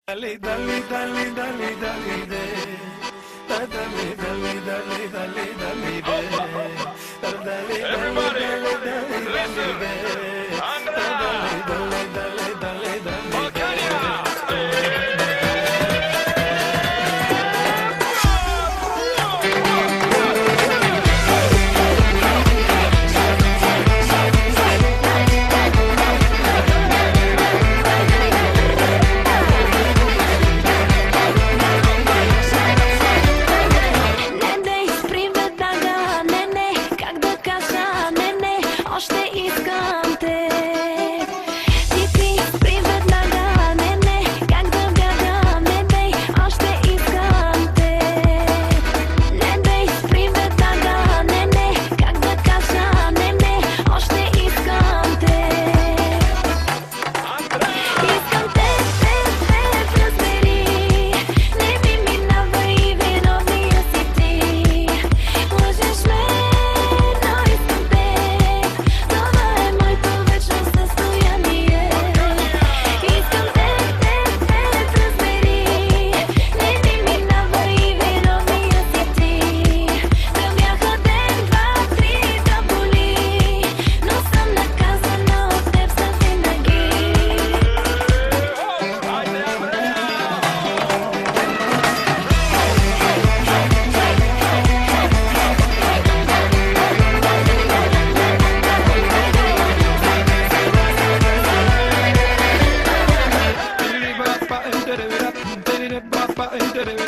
Dale, dale, dale, dale, dale, de. Dale, dale, dale, dale, dale, dale, de. Dale, dale, Everybody, dale, dale, dale, listen. de. Andrea. Dale, dale, dale, dale, dale, Balcania. Още искам те. Ти спри веднага, не, как да бягам, не, още искам те. Не, спри веднага, не, как да кажа, не, още искам те. Искам те, разбери, не ми минава и виновния си ти. Лъжеш ме, но искам те. Това е моето вечно състояние. Искам те, разбери, не ми минава и виновния си ти. Да бяха ден, два, три, да боли, но съм наказана от теб завинаги. Айде, Андрея! dale.